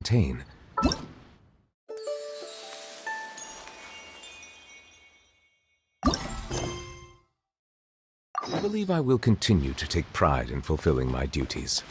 contain. I believe I will continue to take pride in fulfilling my duties.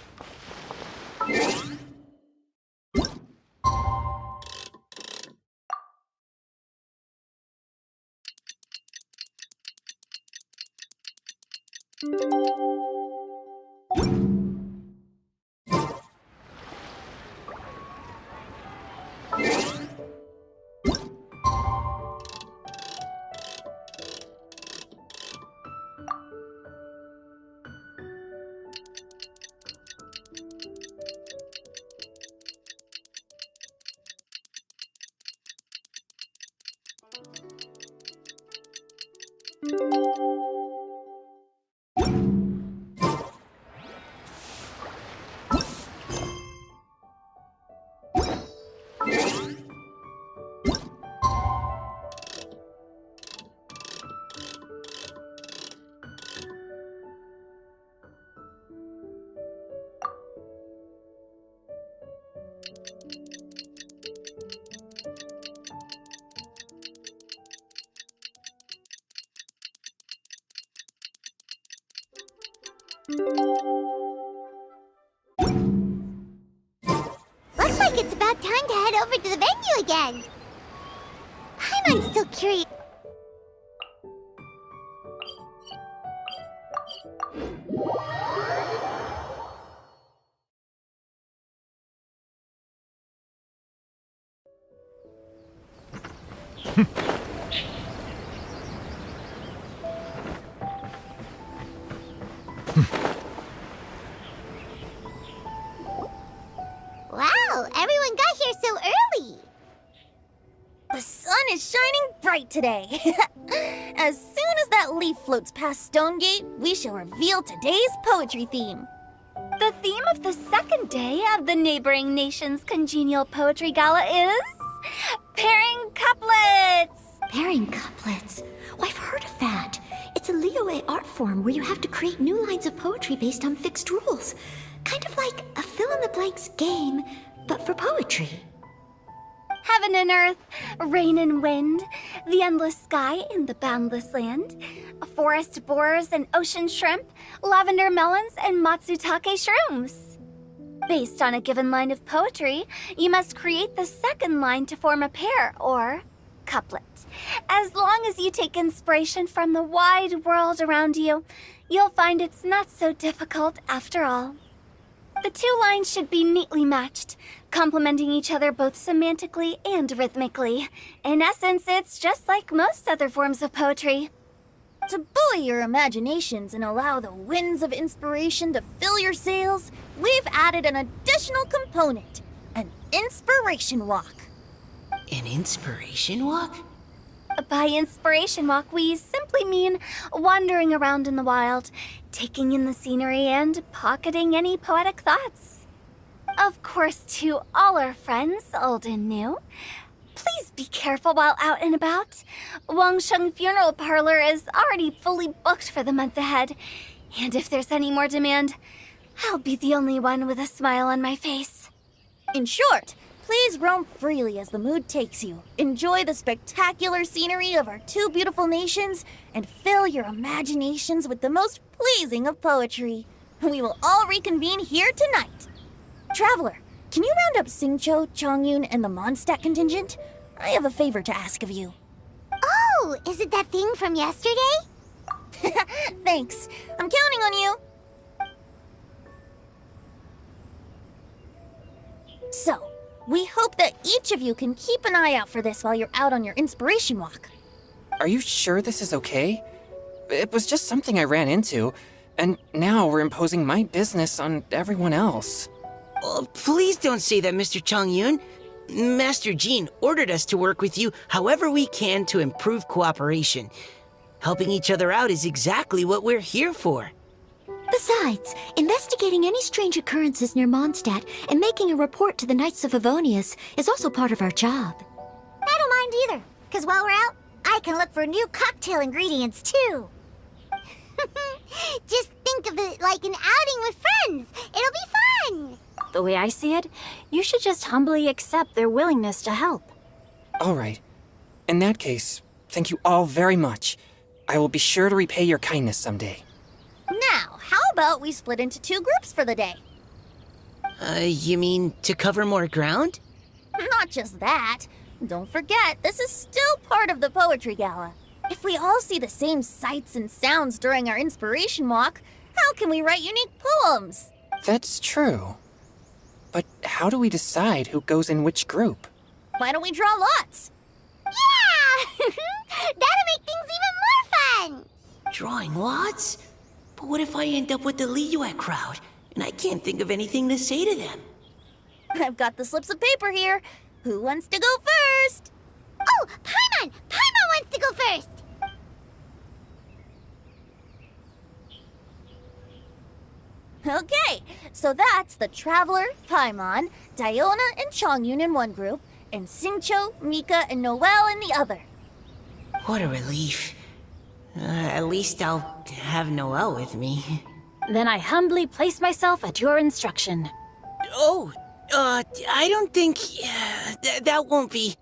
Looks like it's about time to head over to the venue again. I'm still curious. Wow, everyone got here so early. The sun is shining bright today. As soon as that leaf floats past Stonegate, we shall reveal today's poetry theme. The theme of the second day of the neighboring nation's congenial poetry gala is pairing couplets. Pairing couplets? Oh, I've heard of that. It's a Liyue art form where you have to create new lines of poetry based on fixed rules. Kind of like a fill-in-the-blanks game, but for poetry. Heaven and earth, rain and wind, the endless sky and the boundless land, forest borers and ocean shrimp, lavender melons and matsutake shrooms. Based on a given line of poetry, you must create the second line to form a pair, or couplet. As long as you take inspiration from the wide world around you, you'll find it's not so difficult after all. The two lines should be neatly matched, complementing each other both semantically and rhythmically. In essence, it's just like most other forms of poetry. To buoy your imaginations and allow the winds of inspiration to fill your sails, we've added an additional component, an inspiration walk. An inspiration walk? By inspiration walk, we simply mean wandering around in the wild, taking in the scenery and pocketing any poetic thoughts. Of course, to all our friends, old and new, please be careful while out and about. Wangsheng Funeral Parlor is already fully booked for the month ahead, and if there's any more demand, I'll be the only one with a smile on my face. In short, please roam freely as the mood takes you. Enjoy the spectacular scenery of our two beautiful nations and fill your imaginations with the most pleasing of poetry. We will all reconvene here tonight. Traveler, can you round up Xingqiu, Chongyun, and the Mondstadt contingent? I have a favor to ask of you. Oh, is it that thing from yesterday? Thanks. I'm counting on you. So, we hope that each of you can keep an eye out for this while you're out on your inspiration walk. Are you sure this is okay? It was just something I ran into, and now we're imposing my business on everyone else. Oh, please don't say that, Mr. Chongyun. Master Jean ordered us to work with you however we can to improve cooperation. Helping each other out is exactly what we're here for. Besides, investigating any strange occurrences near Mondstadt and making a report to the Knights of Avonius is also part of our job. I don't mind either, because while we're out, I can look for new cocktail ingredients too. Just think of it like an outing with friends. It'll be fun. The way I see it, you should just humbly accept their willingness to help. All right. In that case, thank you all very much. I will be sure to repay your kindness someday. Now, how about we split into 2 groups for the day? You mean to cover more ground? Not just that. Don't forget, this is still part of the Poetry Gala. If we all see the same sights and sounds during our inspiration walk, how can we write unique poems? That's true. But how do we decide who goes in which group? Why don't we draw lots? Yeah! That'll make things even more fun! Drawing lots? But what if I end up with the Liyue crowd, and I can't think of anything to say to them? I've got the slips of paper here. Who wants to go first? Oh, Paimon! Paimon wants to go first! Okay, so that's the Traveler, Paimon, Diona, and Chongyun in one group, and Xingqiu, Mika, and Noelle in the other. What a relief. At least I'll have Noelle with me. Then I humbly place myself at your instruction. Oh, I don't think... that won't be...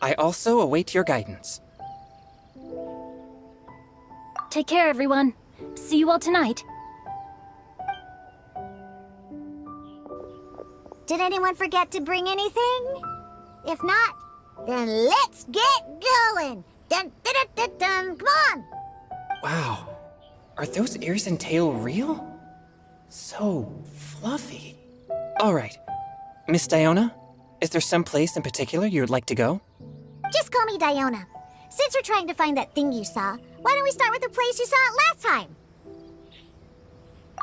I also await your guidance. Take care, everyone. See you all tonight. Did anyone forget to bring anything? If not, then let's get going! Dun, dun, dun, dun, dun. Come on! Wow. Are those ears and tail real? So fluffy. All right. Miss Diona, is there some place in particular you would like to go? Just call me Diona. Since we're trying to find that thing you saw, why don't we start with the place you saw it last time?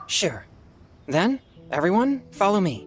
Sure. Then, everyone, follow me.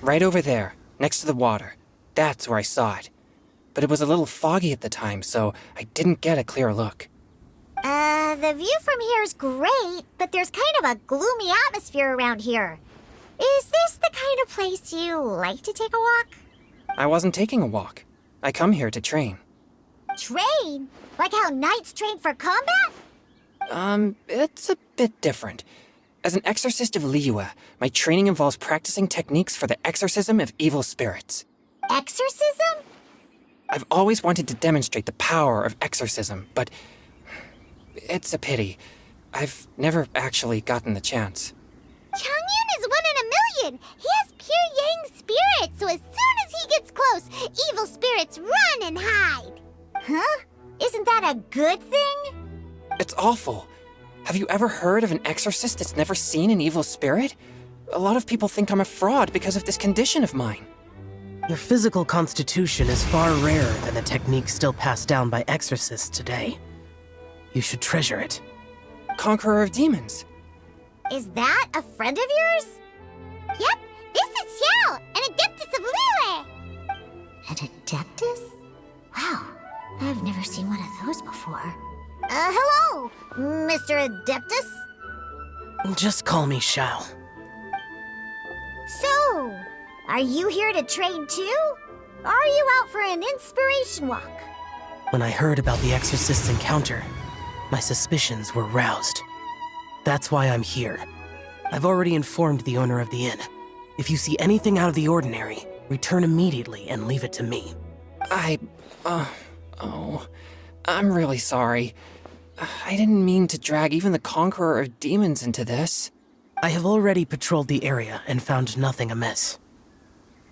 Right over there, next to the water. That's where I saw it. But it was a little foggy at the time, so I didn't get a clear look. The view from here is great, but there's kind of a gloomy atmosphere around here. Is this the kind of place you like to take a walk? I wasn't taking a walk. I come here to train. Train? Like how knights train for combat? It's a bit different. As an exorcist of Liyue, my training involves practicing techniques for the exorcism of evil spirits. Exorcism? I've always wanted to demonstrate the power of exorcism, but it's a pity. I've never actually gotten the chance. Chongyun is 1 in a million! He has pure yang spirit, so as soon as he gets close, evil spirits run and hide! Huh? Isn't that a good thing? It's awful. Have you ever heard of an exorcist that's never seen an evil spirit? A lot of people think I'm a fraud because of this condition of mine. Your physical constitution is far rarer than the techniques still passed down by exorcists today. You should treasure it. Conqueror of demons. Is that a friend of yours? Yep, this is Xiao, an adeptus of Liyue! An adeptus? Wow, I've never seen one of those before. Hello, Mr. Adeptus? Just call me Xiao. So, are you here to train too? Or are you out for an inspiration walk? When I heard about the exorcist's encounter, my suspicions were roused. That's why I'm here. I've already informed the owner of the inn. If you see anything out of the ordinary, return immediately and leave it to me. I'm really sorry. I didn't mean to drag even the Conqueror of Demons into this. I have already patrolled the area and found nothing amiss.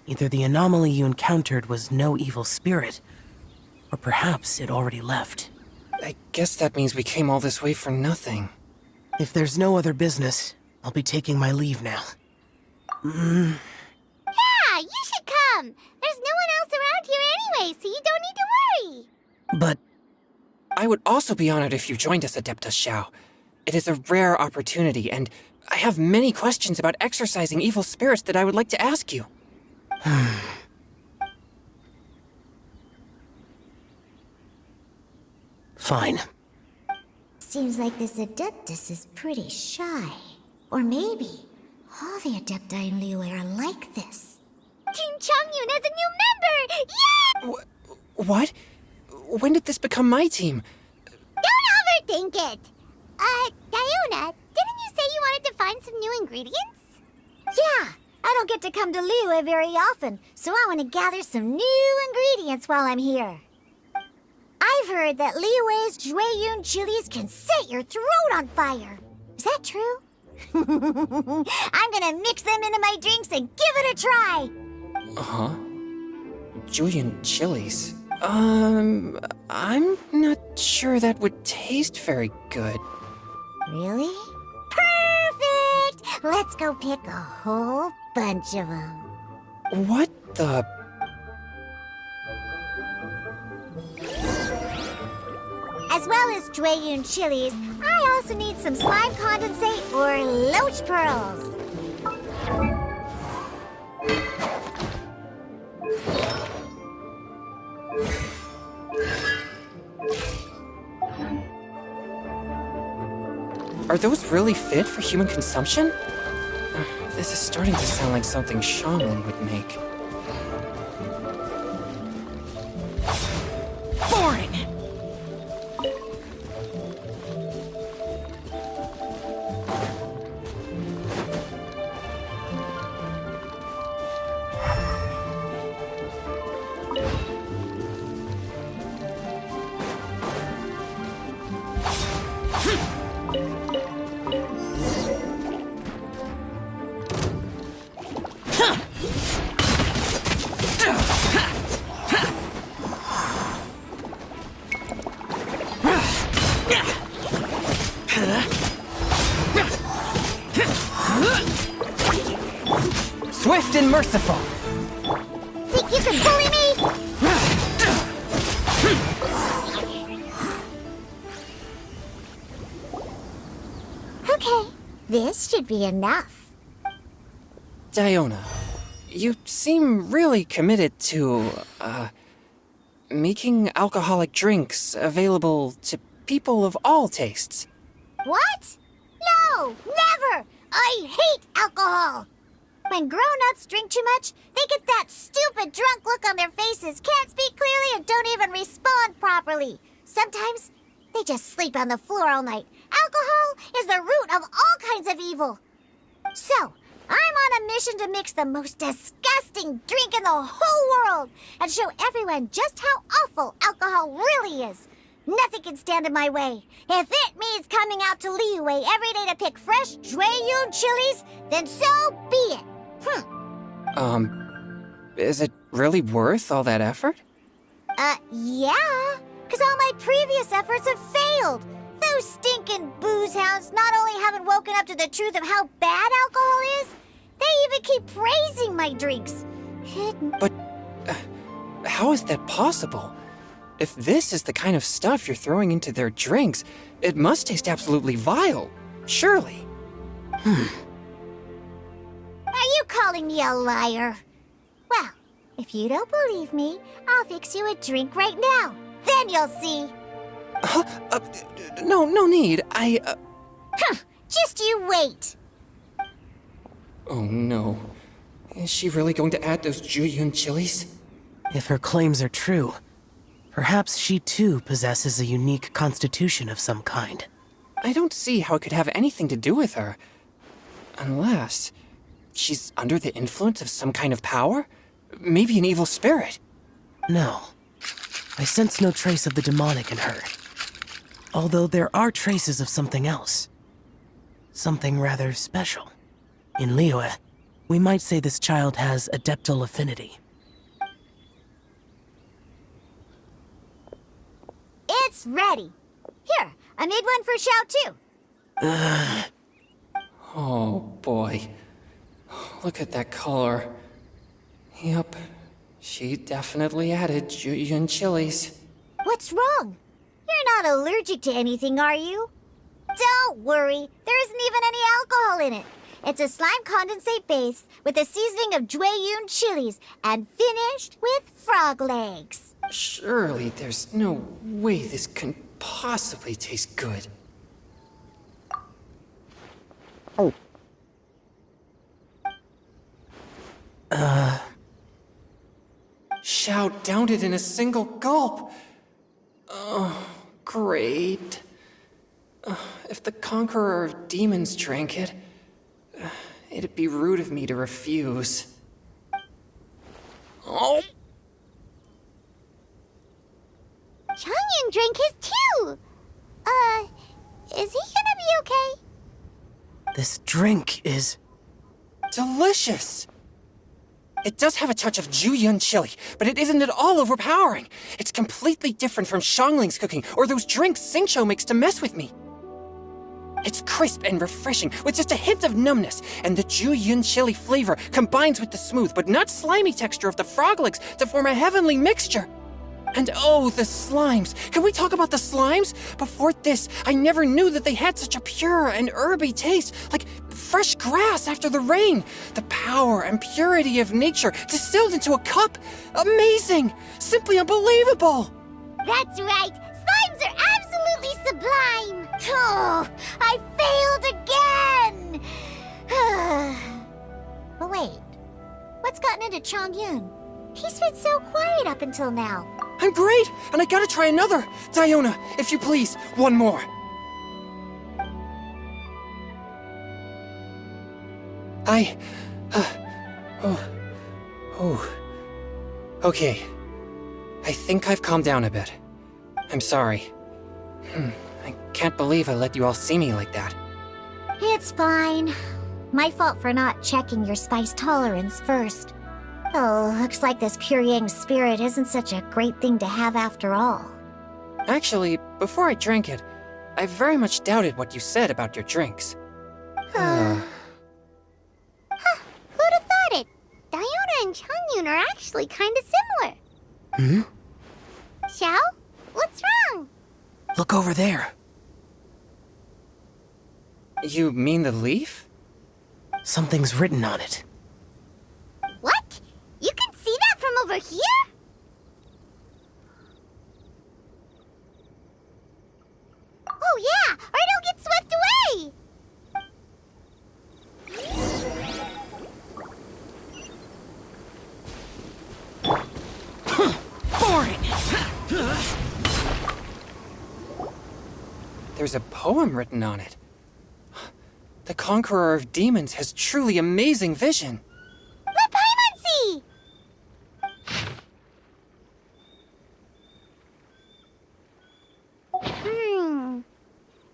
Either the anomaly you encountered was no evil spirit, or perhaps it already left. I guess that means we came all this way for nothing. If there's no other business, I'll be taking my leave now. Yeah, you should come. There's no one else around here anyway, so you don't need to worry. But I would also be honored if you joined us, Adeptus Xiao. It is a rare opportunity, and I have many questions about exorcising evil spirits that I would like to ask you. fine. Seems like this Adeptus is pretty shy. Or maybe all the Adepti in Liyue are like this. Team Chongyun has a new member! Yeah! What? When did this become my team? Don't overthink it! Diona, didn't you say you wanted to find some new ingredients? Yeah, I don't get to come to Liyue very often, so I want to gather some new ingredients while I'm here. I've heard that Liyue's Jueyun chilies can set your throat on fire. Is that true? I'm gonna mix them into my drinks and give it a try. Uh-huh. Julian chilies. I'm not sure that would taste very good. Really? Perfect! Let's go pick a whole bunch of them. What the... As well as Jueyun chilies, I also need some slime condensate or loach pearls. Are those really fit for human consumption? This is starting to sound like something Shaman would make. Boring! Swift and merciful! Think you can bully me? Okay, this should be enough. Diona, you seem really committed to, making alcoholic drinks available to people of all tastes. What? No, never! I hate alcohol! When grown-ups drink too much, they get that stupid drunk look on their faces, can't speak clearly, and don't even respond properly. Sometimes, they just sleep on the floor all night. Alcohol is the root of all kinds of evil. So, I'm on a mission to mix the most disgusting drink in the whole world and show everyone just how awful alcohol really is. Nothing can stand in my way. If it means coming out to Liyue every day to pick fresh Jueyun chilies, then so be it. Is it really worth all that effort? Yeah. Because all my previous efforts have failed. Those stinking booze hounds not only haven't woken up to the truth of how bad alcohol is, they even keep praising my drinks. But, how is that possible? If this is the kind of stuff you're throwing into their drinks, it must taste absolutely vile. Surely. Are you calling me a liar? Well, if you don't believe me, I'll fix you a drink right now. Then you'll see. No need. Just you wait. Oh no. Is she really going to add those Jueyun chilies? If her claims are true, perhaps she too possesses a unique constitution of some kind. I don't see how it could have anything to do with her. Unless she's under the influence of some kind of power? Maybe an evil spirit. No. I sense no trace of the demonic in her. Although there are traces of something else. Something rather special. In Liyue, We might say this child has adeptal affinity. It's ready. Here, I made one for Xiao too. Oh boy. Look at that color. Yep. She definitely added Julian chilies. What's wrong? You're not allergic to anything, are you? Don't worry, there isn't even any alcohol in it. It's a slime condensate base with a seasoning of Jueyun chilies and finished with frog legs. Surely there's no way this can possibly taste good. Xiao downed it in a single gulp. Oh, great. If the Conqueror of Demons drank it, it'd be rude of me to refuse. Oh! Changyun drank his too. Is he gonna be okay? This drink is... Delicious! It does have a touch of Jueyun chili, but it isn't at all overpowering. It's completely different from Xiangling's cooking or those drinks Xingqiu makes to mess with me. It's crisp and refreshing, with just a hint of numbness, and the Jueyun chili flavor combines with the smooth but not slimy texture of the frog legs to form a heavenly mixture. And oh, the slimes! Can we talk about the slimes? Before this, I never knew that they had such a pure and herby taste, like fresh grass after the rain. The power and purity of nature distilled into a cup. Amazing! Simply unbelievable! That's right. Slimes are absolutely sublime. Oh, I failed again. But wait, what's gotten into Changyun? He's been so quiet up until now. I'm great, and I gotta try another. Diona, if you please, one more. Okay. I think I've calmed down a bit. I'm sorry. I can't believe I let you all see me like that. It's fine. My fault for not checking your spice tolerance first. Oh, looks like this pure yang spirit isn't such a great thing to have after all. Actually, before I drank it, I very much doubted what you said about your drinks. Who'd have thought it? Diona and Changyun are actually kind of similar. Xiao? What's wrong? Look over there. You mean the leaf? Something's written on it. What? You can see that from over here? Oh yeah, or it'll get swept away! There's a poem written on it. The Conqueror of Demons has truly amazing vision. Let Paimon see!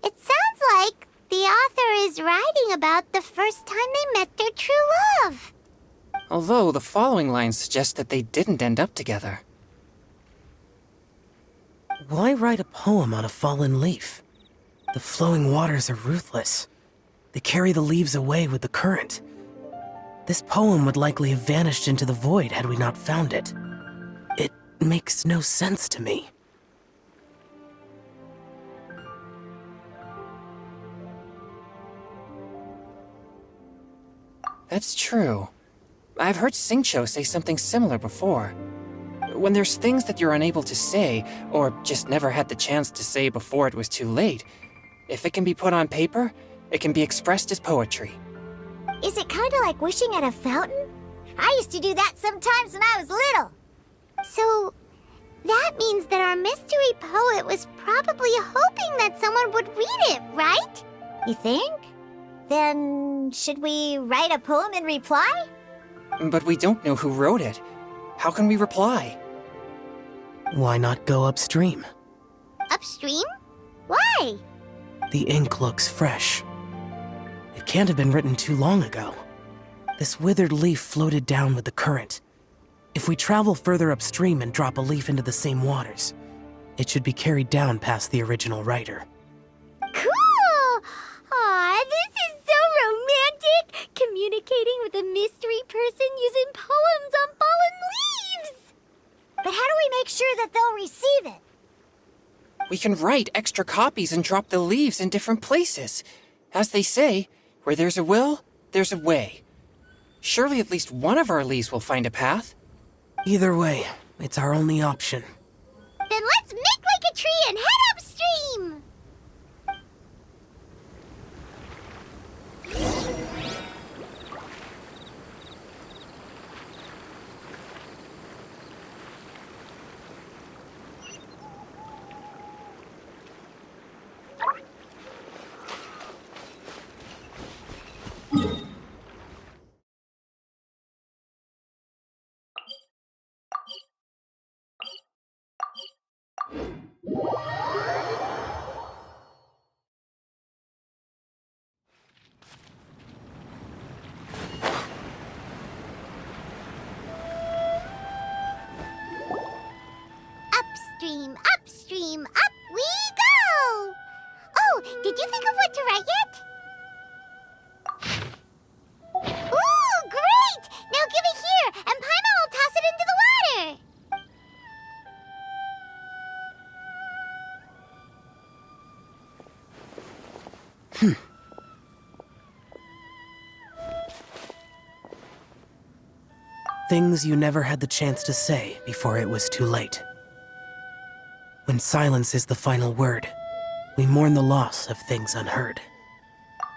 It sounds like the author is writing about the first time they met their true love. Although the following lines suggest that they didn't end up together. Why write a poem on a fallen leaf? The flowing waters are ruthless. They carry the leaves away with the current. This poem would likely have vanished into the void had we not found it. It makes no sense to me. That's true. I've heard Xingqiu say something similar before. When there's things that you're unable to say, or just never had the chance to say before it was too late, if it can be put on paper, it can be expressed as poetry. Is it kind of like wishing at a fountain? I used to do that sometimes when I was little. So, that means that our mystery poet was probably hoping that someone would read it, right? You think? Then, should we write a poem in reply? But we don't know who wrote it. How can we reply? Why not go upstream? Upstream? Why? The ink looks fresh. It can't have been written too long ago. This withered leaf floated down with the current. If we travel further upstream and drop a leaf into the same waters, it should be carried down past the original writer. Cool! Aw, this is so romantic! Communicating with a mystery person using poems on fallen leaves! But how do we make sure that they'll receive it? We can write extra copies and drop the leaves in different places. As they say, where there's a will, there's a way. Surely at least one of our leaves will find a path. Either way, it's our only option. Then let's make like a tree and head upstream! Upstream, upstream, up we go! Oh, did you think of what to write yet? Ooh, great! Now give it here, and Paimon will toss it into the water! Things you never had the chance to say before it was too late. When silence is the final word, we mourn the loss of things unheard.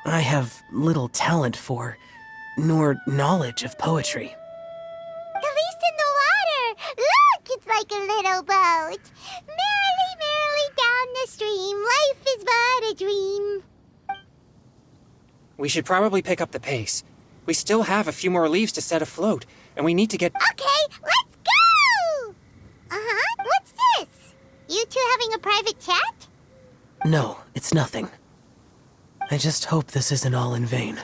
I have little talent for, nor knowledge of poetry. The leaf's in the water! Look, it's like a little boat! Merrily, merrily down the stream, life is but a dream. We should probably pick up the pace. We still have a few more leaves to set afloat, and we need to get... Okay, let's go! Uh-huh, what's this? You two having a private chat? No, it's nothing. I just hope this isn't all in vain.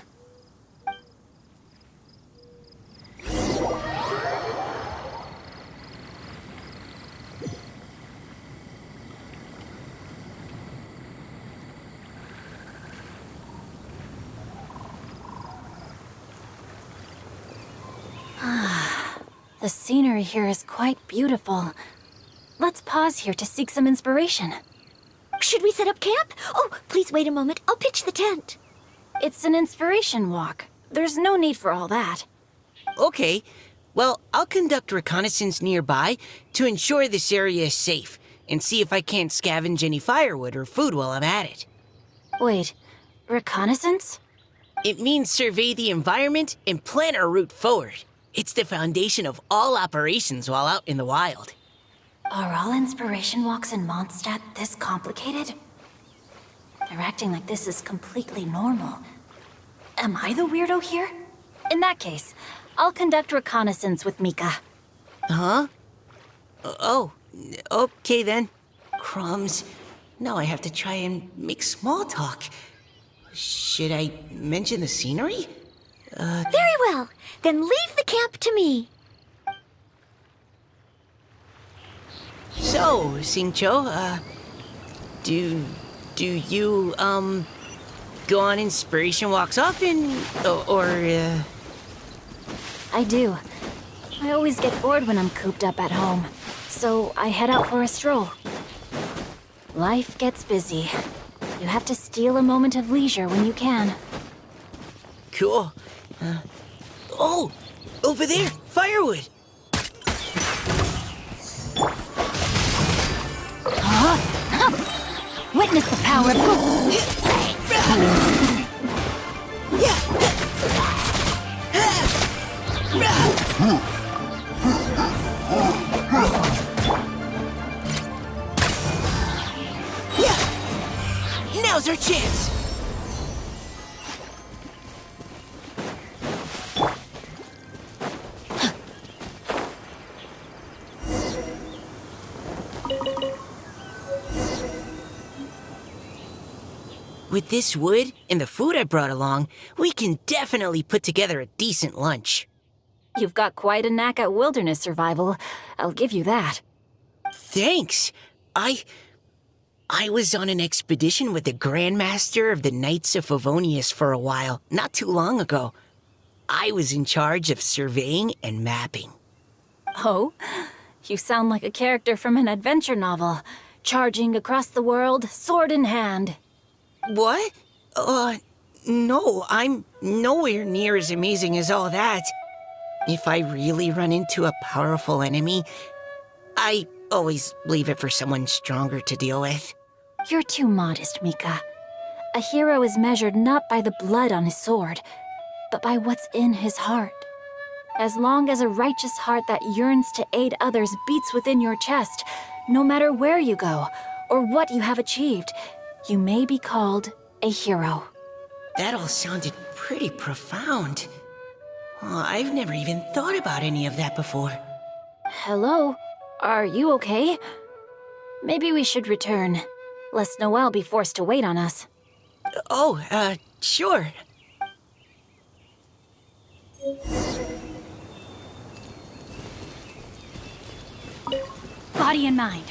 The scenery here is quite beautiful. Let's pause here to seek some inspiration. Should we set up camp? Oh, please wait a moment. I'll pitch the tent. It's an inspiration walk. There's no need for all that. Okay. Well, I'll conduct reconnaissance nearby to ensure this area is safe and see if I can't scavenge any firewood or food while I'm at it. Wait, reconnaissance? It means survey the environment and plan our route forward. It's the foundation of all operations while out in the wild. Are all inspiration walks in Mondstadt this complicated? They're acting like this is completely normal. Am I the weirdo here? In that case, I'll conduct reconnaissance with Mika. Huh? Oh, okay then. Crumbs. Now I have to try and make small talk. Should I mention the scenery? Very well. Then leave the camp to me. So, Xingqiu, do you, go on inspiration walks often, or I do. I always get bored when I'm cooped up at home, so I head out for a stroll. Life gets busy. You have to steal a moment of leisure when you can. Cool. Oh, over there, firewood. Witness the power of Now's our chance. With this wood and the food I brought along, we can definitely put together a decent lunch. You've got quite a knack at wilderness survival. I'll give you that. Thanks. I was on an expedition with the Grandmaster of the Knights of Favonius for a while, not too long ago. I was in charge of surveying and mapping. Oh? You sound like a character from an adventure novel. Charging across the world, sword in hand. What? No, I'm nowhere near as amazing as all that. If I really run into a powerful enemy, I always leave it for someone stronger to deal with. You're too modest, Mika. A hero is measured not by the blood on his sword, but by what's in his heart. As long as a righteous heart that yearns to aid others beats within your chest, no matter where you go or what you have achieved, you may be called a hero. That all sounded pretty profound. Well, I've never even thought about any of that before. Hello? Are you okay? Maybe we should return, lest Noelle be forced to wait on us. Sure. Body and mind.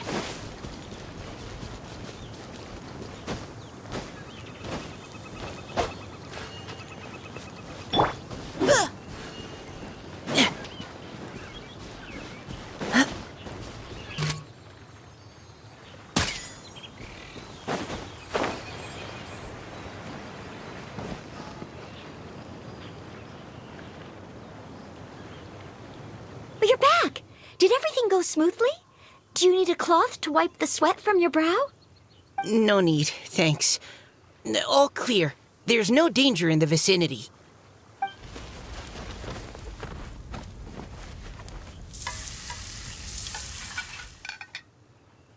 But you're back! Did everything go smoothly? Do you need a cloth to wipe the sweat from your brow? No need, thanks. All clear. There's no danger in the vicinity.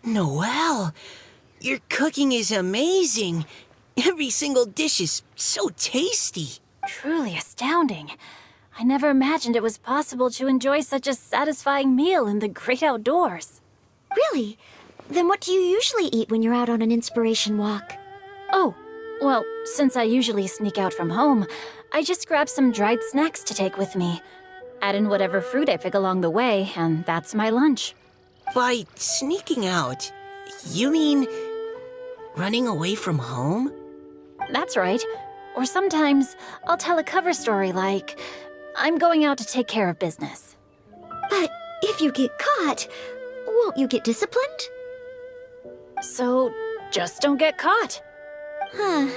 Noelle, your cooking is amazing. Every single dish is so tasty. Truly astounding. I never imagined it was possible to enjoy such a satisfying meal in the great outdoors. Really? Then what do you usually eat when you're out on an inspiration walk? Oh, well, since I usually sneak out from home, I just grab some dried snacks to take with me. Add in whatever fruit I pick along the way, and that's my lunch. By sneaking out, you mean running away from home? That's right. Or sometimes I'll tell a cover story like, I'm going out to take care of business. But if you get caught, won't you get disciplined? So just don't get caught. Huh.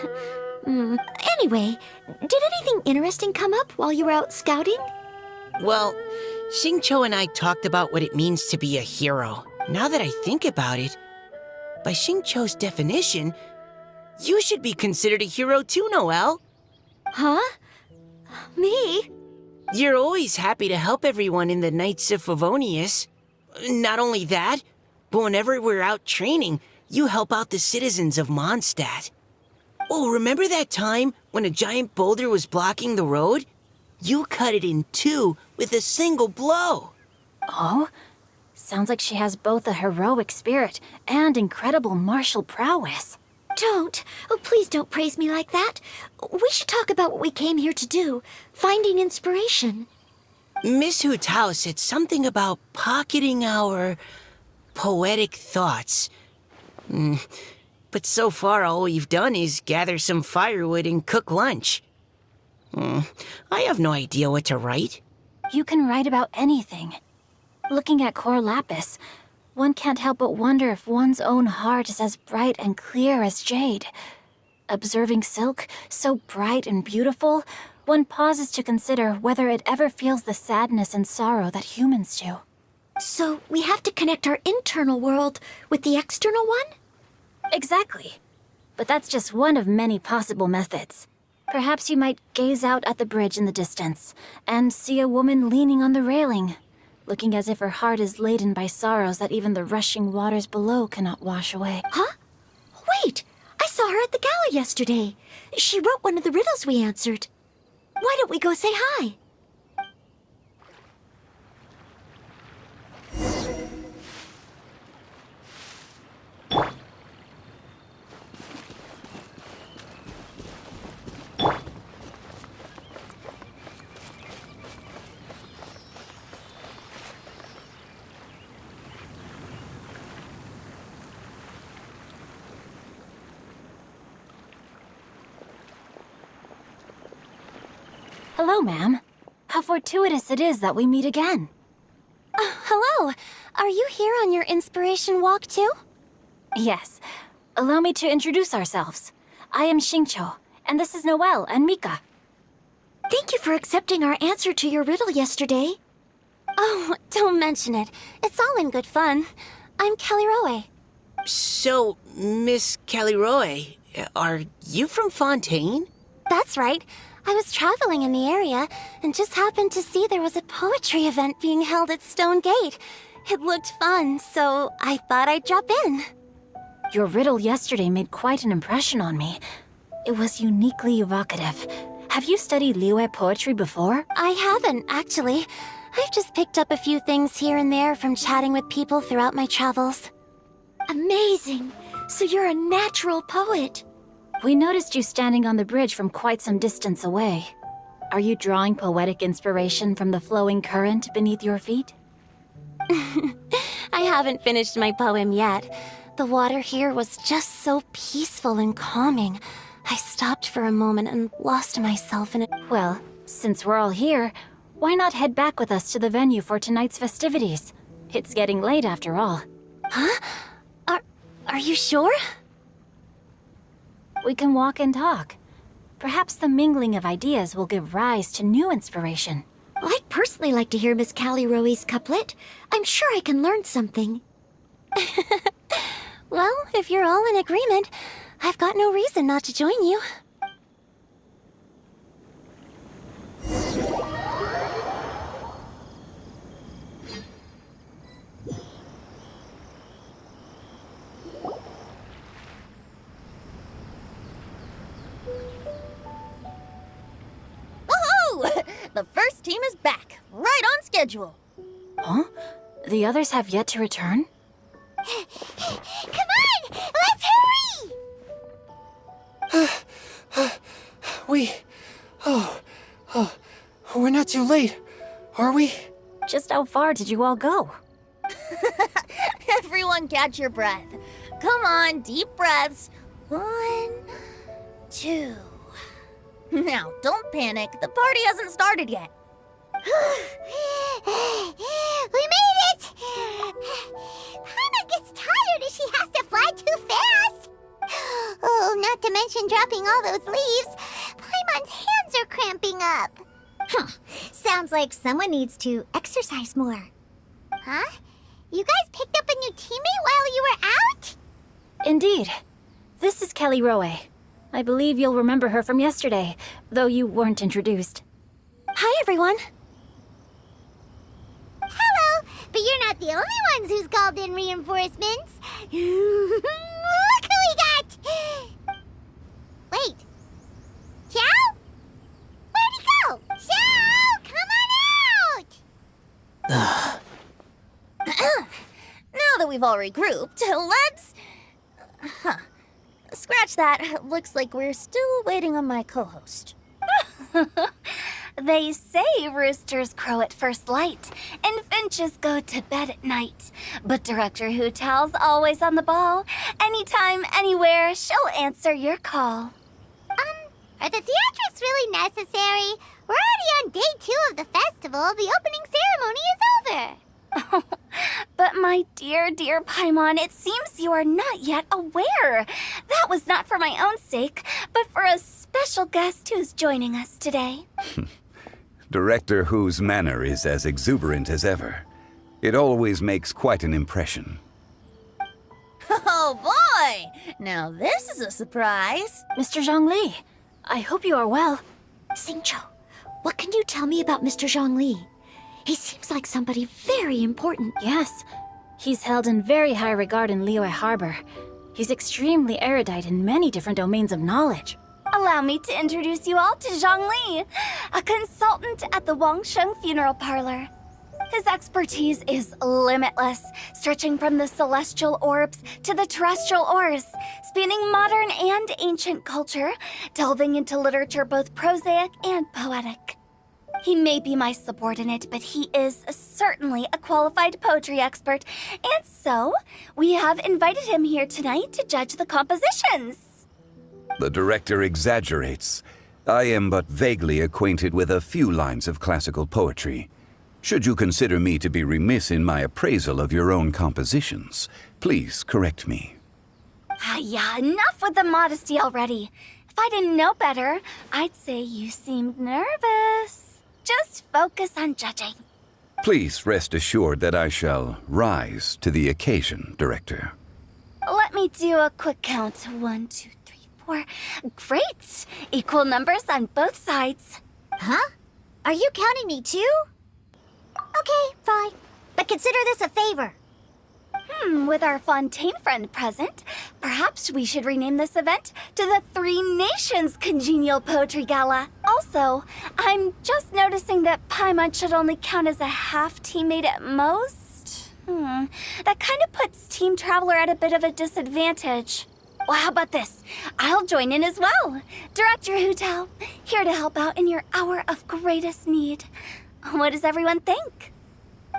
Anyway, did anything interesting come up while you were out scouting? Well, Xingqiu and I talked about what it means to be a hero. Now that I think about it, by Xingqiu's definition, you should be considered a hero too, Noelle. Huh? Me? You're always happy to help everyone in the Knights of Favonius. Not only that, but whenever we're out training, you help out the citizens of Mondstadt. Oh, remember that time when a giant boulder was blocking the road? You cut it in two with a single blow. Oh? Sounds like she has both a heroic spirit and incredible martial prowess. Don't. Oh, please don't praise me like that. We should talk about what we came here to do, finding inspiration. Miss Hu Tao said something about pocketing our poetic thoughts. But so far all we've done is gather some firewood and cook lunch. I have no idea what to write. You can write about anything. Looking at Cor Lapis, one can't help but wonder if one's own heart is as bright and clear as jade. Observing silk, so bright and beautiful, one pauses to consider whether it ever feels the sadness and sorrow that humans do. So we have to connect our internal world with the external one? Exactly. But that's just one of many possible methods. Perhaps you might gaze out at the bridge in the distance and see a woman leaning on the railing, looking as if her heart is laden by sorrows that even the rushing waters below cannot wash away. Huh? Wait! I saw her at the gala yesterday. She wrote one of the riddles we answered. Why don't we go say hi? Hello, ma'am. How fortuitous it is that we meet again. Hello. Are you here on your inspiration walk too? Yes. Allow me to introduce ourselves. I am Xingqiu, and this is Noelle and Mika. Thank you for accepting our answer to your riddle yesterday. Oh, don't mention it. It's all in good fun. I'm Kelly Rowe. So, Miss Caliroy, are you from Fontaine? That's right. I was traveling in the area and just happened to see there was a poetry event being held at Stone Gate. It looked fun, so I thought I'd drop in. Your riddle yesterday made quite an impression on me. It was uniquely evocative. Have you studied Liyue poetry before? I haven't, actually. I've just picked up a few things here and there from chatting with people throughout my travels. Amazing! So you're a natural poet. We noticed you standing on the bridge from quite some distance away. Are you drawing poetic inspiration from the flowing current beneath your feet? I haven't finished my poem yet. The water here was just so peaceful and calming. I stopped for a moment and lost myself in it. Well, since we're all here, why not head back with us to the venue for tonight's festivities? It's getting late after all. Huh? Are you sure? We can walk and talk. Perhaps the mingling of ideas will give rise to new inspiration. Well, I'd personally like to hear Miss Callie Rowe's couplet. I'm sure I can learn something. Well, if you're all in agreement, I've got no reason not to join you. Woohoo! The first team is back, right on schedule. Huh? The others have yet to return? Come on! Let's hurry! We're not too late, are we? Just how far did you all go? Everyone catch your breath. Come on, deep breaths. 1, 2. Now, don't panic. The party hasn't started yet. We made it! Paimon gets tired if she has to fly too fast. Oh, not to mention dropping all those leaves. Paimon's hands are cramping up. Huh. Sounds like someone needs to exercise more. Huh? You guys picked up a new teammate while you were out? Indeed. This is Kelly Rowe. I believe you'll remember her from yesterday, though you weren't introduced. Hi, everyone. Hello, but you're not the only ones who's called in reinforcements. Look who we got! Wait. Xiao? Where'd he go? Xiao, come on out! Now that we've all regrouped, let's... Scratch that. Looks like we're still waiting on my co-host. They say roosters crow at first light, and finches go to bed at night. But Director Hu Tao's always on the ball. Anytime, anywhere, she'll answer your call. Are the theatrics really necessary? We're already on day 2 of the festival. The opening ceremony is over. But my dear, dear Paimon, it seems you are not yet aware. That was not for my own sake, but for a special guest who's joining us today. Director Hu's manner is as exuberant as ever. It always makes quite an impression. Oh boy! Now this is a surprise. Mr. Zhongli, I hope you are well. Xingqiu, what can you tell me about Mr. Zhongli? He seems like somebody very important. Yes, he's held in very high regard in Liyue Harbor. He's extremely erudite in many different domains of knowledge. Allow me to introduce you all to Zhang Li, a consultant at the Wangsheng Funeral Parlor. His expertise is limitless, stretching from the celestial orbs to the terrestrial ores, spanning modern and ancient culture, delving into literature both prosaic and poetic. He may be my subordinate, but he is certainly a qualified poetry expert, and so we have invited him here tonight to judge the compositions. The director exaggerates. I am but vaguely acquainted with a few lines of classical poetry. Should you consider me to be remiss in my appraisal of your own compositions, please correct me. Yeah, enough with the modesty already. If I didn't know better, I'd say you seemed nervous. Just focus on judging. Please rest assured that I shall rise to the occasion, Director. Let me do a quick count. 1, 2, 3, 4. Great! Equal numbers on both sides. Huh? Are you counting me too? Okay, fine. But consider this a favor. With our Fontaine friend present, perhaps we should rename this event to the Three Nations Congenial Poetry Gala. Also, I'm just noticing that Paimon should only count as a half teammate at most. That kind of puts Team Traveler at a bit of a disadvantage. Well, how about this? I'll join in as well. Director Hu Tao, here to help out in your hour of greatest need. What does everyone think?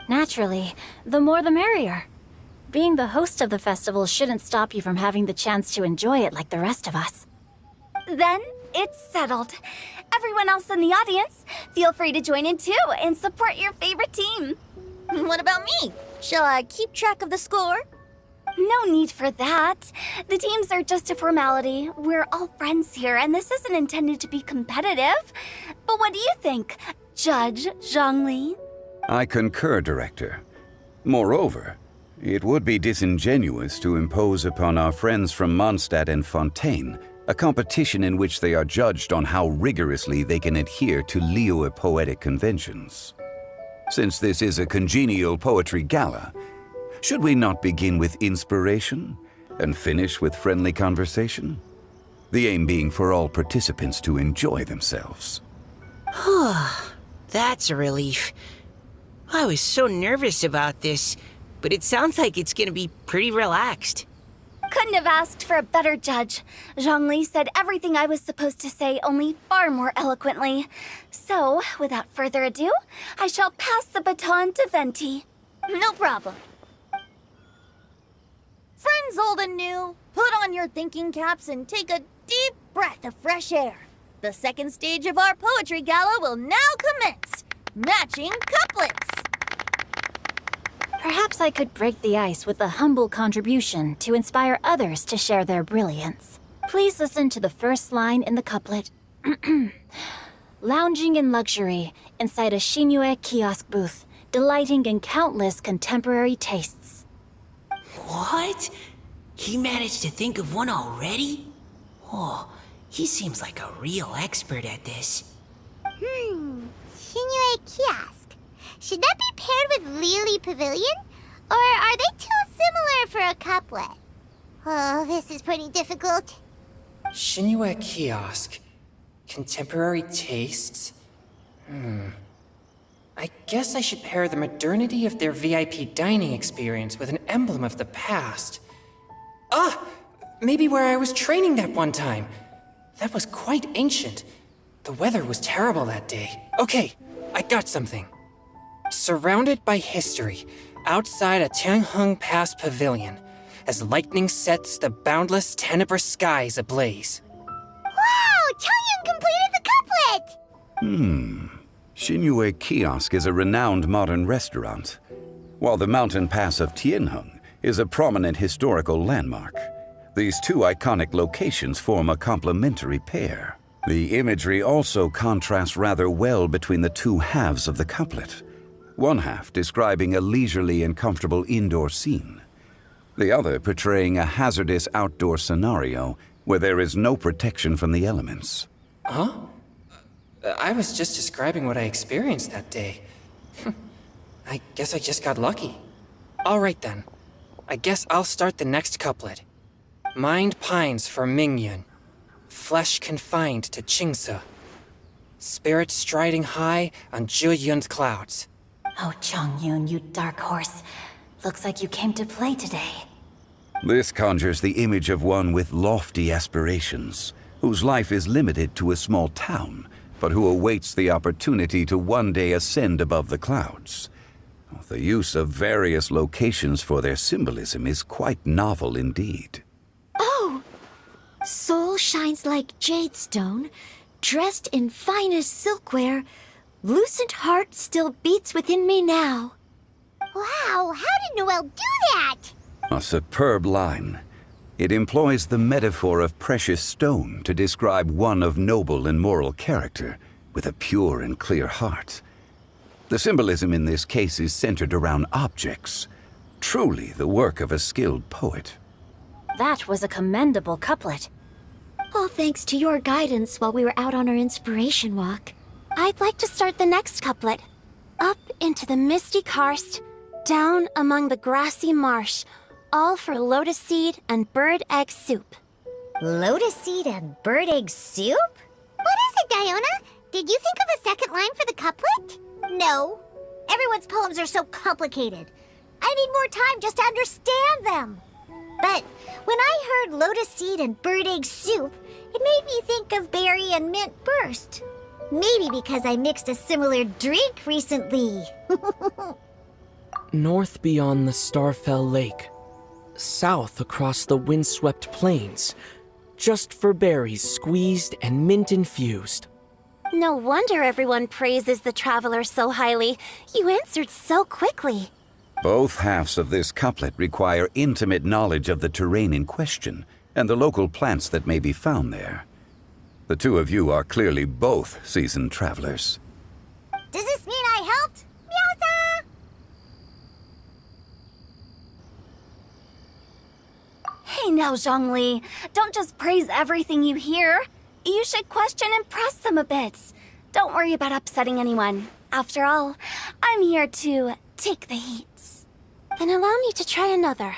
Naturally, the more the merrier. Being the host of the festival shouldn't stop you from having the chance to enjoy it like the rest of us. Then it's settled. Everyone else in the audience, feel free to join in too and support your favorite team. What about me? Shall I keep track of the score? No need for that. The teams are just a formality. We're all friends here, and this isn't intended to be competitive. But what do you think, Judge Zhongli? I concur, Director. Moreover, it would be disingenuous to impose upon our friends from Mondstadt and Fontaine a competition in which they are judged on how rigorously they can adhere to Liyue poetic conventions. Since this is a congenial poetry gala, should we not begin with inspiration and finish with friendly conversation? The aim being for all participants to enjoy themselves. That's a relief. I was so nervous about this, but it sounds like it's gonna be pretty relaxed. Couldn't have asked for a better judge. Zhongli said everything I was supposed to say, only far more eloquently. So, without further ado, I shall pass the baton to Venti. No problem. Friends old and new, put on your thinking caps and take a deep breath of fresh air. The second stage of our poetry gala will now commence. Matching couplets. Perhaps I could break the ice with a humble contribution to inspire others to share their brilliance. Please listen to the first line in the couplet. Lounging in luxury inside a Shinue kiosk booth, delighting in countless contemporary tastes. What? He managed to think of one already? Oh, he seems like a real expert at this. Shinue Kiosk. Should that be paired with Lily Pavilion? Or are they too similar for a couplet? Oh, this is pretty difficult. Shinue Kiosk. Contemporary tastes? I guess I should pair the modernity of their VIP dining experience with an emblem of the past. Maybe where I was training that one time. That was quite ancient. The weather was terrible that day. Okay, I got something. Surrounded by history, outside a Tianheng Pass pavilion, as lightning sets the boundless tenebrous skies ablaze. Wow! Changyun completed the couplet! Shinue Kiosk is a renowned modern restaurant, while the mountain pass of Tianheng is a prominent historical landmark. These two iconic locations form a complementary pair. The imagery also contrasts rather well between the two halves of the couplet. One half describing a leisurely and comfortable indoor scene, the other portraying a hazardous outdoor scenario where there is no protection from the elements. Huh? I was just describing what I experienced that day. I guess I just got lucky. All right then. I guess I'll start the next couplet. Mind pines for Mingyun. Flesh confined to Qingse. Spirit striding high on Zheyun's clouds. Oh, Changyun, you dark horse. Looks like you came to play today. This conjures the image of one with lofty aspirations, whose life is limited to a small town, but who awaits the opportunity to one day ascend above the clouds. The use of various locations for their symbolism is quite novel indeed. Oh! Soul shines like jade stone, dressed in finest silkwear, lucent heart still beats within me now. Wow, how did Noelle do that? A superb line. It employs the metaphor of precious stone to describe one of noble and moral character, with a pure and clear heart. The symbolism in this case is centered around objects, truly the work of a skilled poet. That was a commendable couplet. All thanks to your guidance while we were out on our inspiration walk. I'd like to start the next couplet. Up into the misty karst, down among the grassy marsh, all for lotus seed and bird egg soup. Lotus seed and bird egg soup? What is it, Diona? Did you think of a second line for the couplet? No. Everyone's poems are so complicated. I need more time just to understand them. But when I heard lotus seed and bird egg soup, it made me think of berry and mint burst. Maybe because I mixed a similar drink recently. North beyond the Starfell Lake. South across the windswept plains. Just for berries squeezed and mint infused. No wonder everyone praises the traveler so highly. You answered so quickly. Both halves of this couplet require intimate knowledge of the terrain in question and the local plants that may be found there. The two of you are clearly both seasoned travelers. Does this mean I helped? Meowza! Hey now, Zhongli. Don't just praise everything you hear. You should question and press them a bit. Don't worry about upsetting anyone. After all, I'm here to take the heat. Then allow me to try another.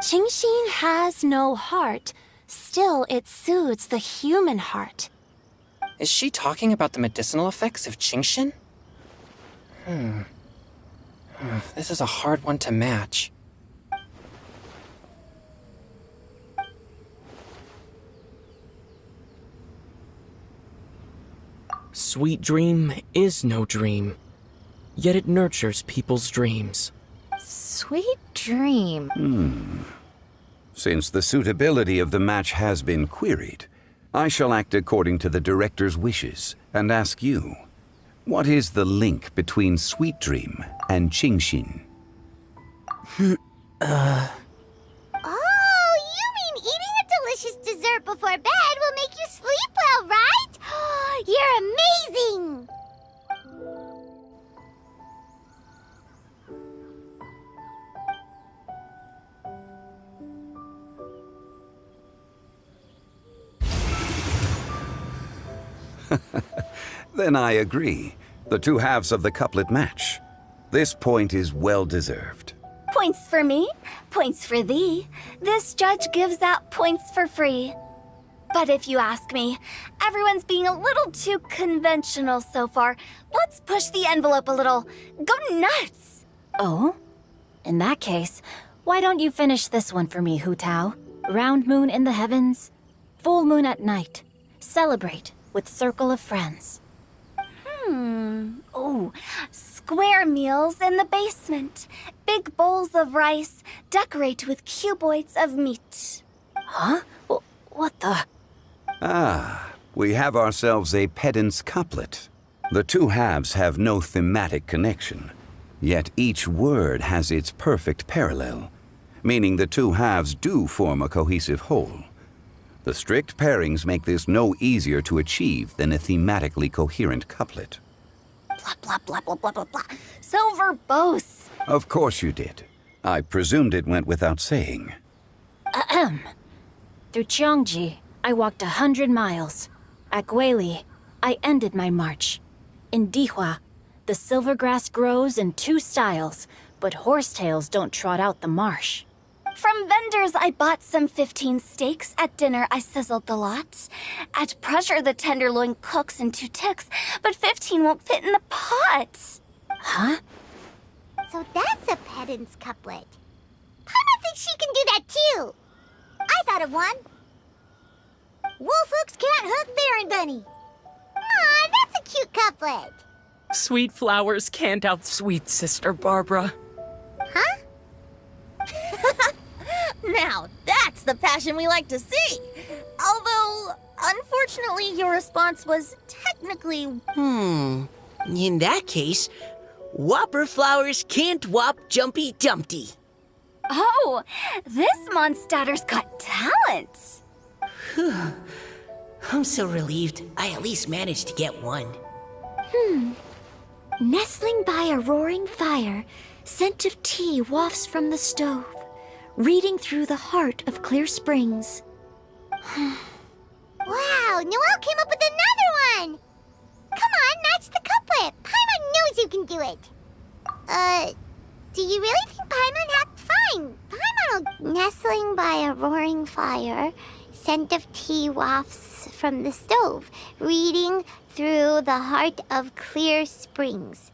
Qingxin has no heart. Still, it soothes the human heart. Is she talking about the medicinal effects of Qingxin? This is a hard one to match. Sweet dream is no dream, yet it nurtures people's dreams. Sweet dream. Since the suitability of the match has been queried, I shall act according to the director's wishes and ask you, what is the link between Sweet Dream and Qingxin? Oh, you mean eating a delicious dessert before bed will make you sleep well, right? You're amazing! Then I agree. The two halves of the couplet match. This point is well deserved. Points for me, points for thee. This judge gives out points for free. But if you ask me, everyone's being a little too conventional so far. Let's push the envelope a little. Go nuts! Oh? In that case, why don't you finish this one for me, Hu Tao? Round moon in the heavens, full moon at night. Celebrate with circle of friends. Oh, square meals in the basement. Big bowls of rice, decorate with cuboids of meat. Huh? What the? Ah, we have ourselves a pedant's couplet. The two halves have no thematic connection, yet each word has its perfect parallel, meaning the two halves do form a cohesive whole. The strict pairings make this no easier to achieve than a thematically coherent couplet. Blah, blah, blah, blah, blah, blah, blah. So verbose. Of course you did. I presumed it went without saying. Ahem. Through Cheongji, I walked 100 miles. At Guili, I ended my march. In Dihua, the silver grass grows in two styles, but horsetails don't trot out the marsh. From vendors, I bought some 15 steaks. At dinner, I sizzled the lot. At pressure, the tenderloin cooks in 2 ticks, but 15 won't fit in the pot. Huh? So that's a pedant's couplet. Paimon thinks she can do that too. I thought of one. Wolf hooks can't hook Baron Bunny. Aw, that's a cute couplet. Sweet flowers can't outsweet Sister Barbara. Huh? Now, that's the passion we like to see. Although, Unfortunately, your response was technically... In that case, Whopper flowers can't whop Jumpy Dumpty. Oh, this monster's got talents. I'm so relieved I at least managed to get one. Nestling by a roaring fire, scent of tea wafts from the stove, reading through the heart of Clear Springs. Wow, Noelle came up with another one! Come on, match the couplet. Paimon knows you can do it. Do you really think Paimon had... Fine. Paimon will... Nestling by a roaring fire, scent of tea wafts from the stove, reading through the heart of Clear Springs.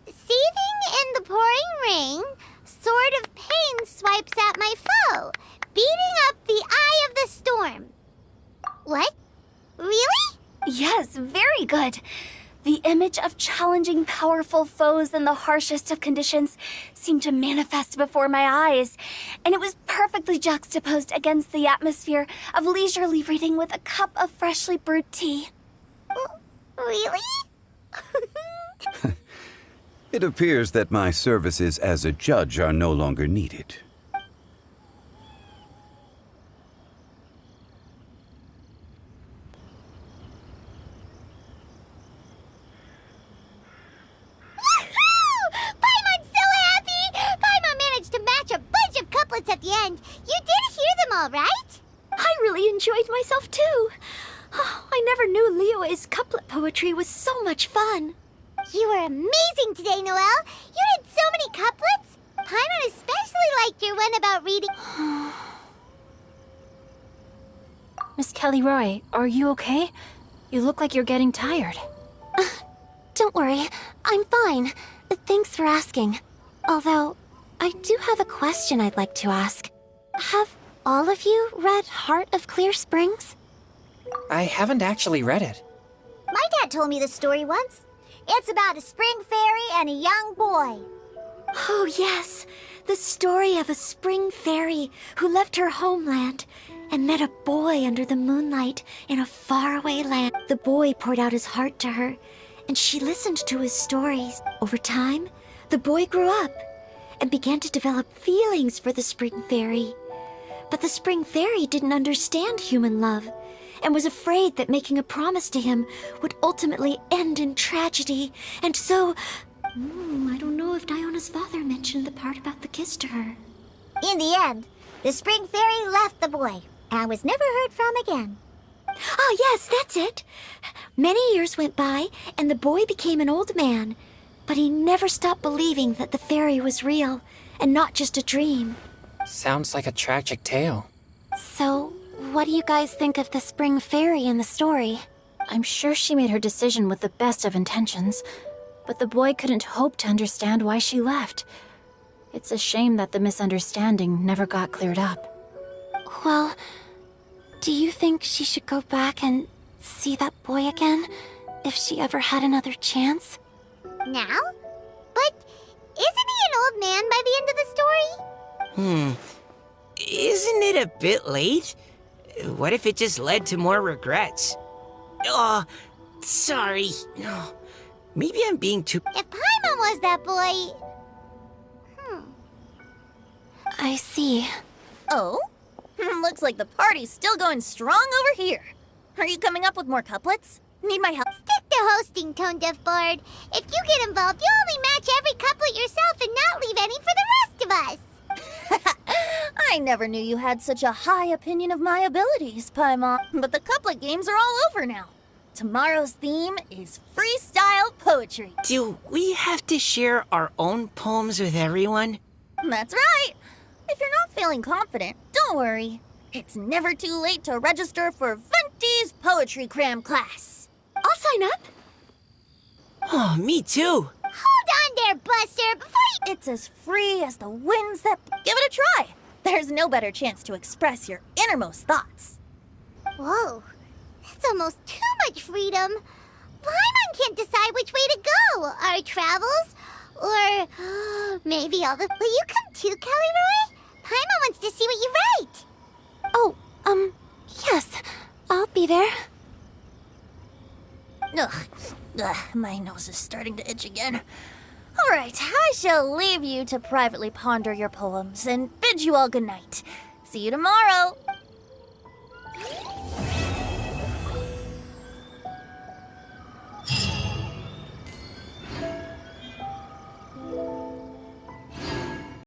Seething in the pouring rain, sword of pain swipes at my foe, beating up the eye of the storm. What? Really? Yes, very good. The image of challenging powerful foes in the harshest of conditions seemed to manifest before my eyes, and it was perfectly juxtaposed against the atmosphere of leisurely reading with a cup of freshly brewed tea. Really? It appears that my services as a judge are no longer needed. Paimon's so happy! Paimon managed to match a bunch of couplets at the end. You did hear them all, right? I really enjoyed myself too. Oh, I never knew Liyue's couplet poetry was so much fun. You were amazing today, Noelle. You did so many couplets. Paimon especially liked your one about reading. Miss Kelly Roy, are you okay? You look like you're getting tired. Don't worry, I'm fine. Thanks for asking. Although, I do have a question I'd like to ask. Have all of you read Heart of Clear Springs? I haven't actually read it. My dad told me the story once. It's about a spring fairy and a young boy. Oh, yes. The story of a spring fairy who left her homeland and met a boy under the moonlight in a faraway land. The boy poured out his heart to her, and she listened to his stories. Over time, the boy grew up and began to develop feelings for the spring fairy. But the spring fairy didn't understand human love and was afraid that making a promise to him would ultimately end in tragedy. And so... I don't know if Diona's father mentioned the part about the kiss to her. In the end, the spring fairy left the boy and was never heard from again. Ah, yes, that's it. Many years went by, and the boy became an old man. But he never stopped believing that the fairy was real, and not just a dream. Sounds like a tragic tale. So, what do you guys think of the spring fairy in the story? I'm sure she made her decision with the best of intentions, but the boy couldn't hope to understand why she left. It's a shame that the misunderstanding never got cleared up. Well, do you think she should go back and see that boy again, if she ever had another chance? Now? But isn't he an old man by the end of the story? Isn't it a bit late? What if it just led to more regrets? Oh, sorry. No, maybe I'm being too... If Paimon was that boy... I see. Oh? Looks like the party's still going strong over here. Are you coming up with more couplets? Need my help? Stick to hosting, Tone Deaf Bard. If you get involved, you'll only match every couplet yourself and not leave any for the rest of us. I never knew you had such a high opinion of my abilities, Paimon. But the couplet games are all over now. Tomorrow's theme is freestyle poetry. Do we have to share our own poems with everyone? That's right. If you're not feeling confident, don't worry. It's never too late to register for Venti's Poetry Cram class. I'll sign up. Oh, me too. Hold on there, Buster, before you... It's as free as the winds that... Give it a try. There's no better chance to express your innermost thoughts. Whoa, that's almost too much freedom. Paimon can't decide which way to go. Our travels, or maybe all the... Will you come too, Kelly Roy? Paimon wants to see what you write. Oh, Yes, I'll be there. Ugh, my nose is starting to itch again. All right, I shall leave you to privately ponder your poems and bid you all good night. See you tomorrow.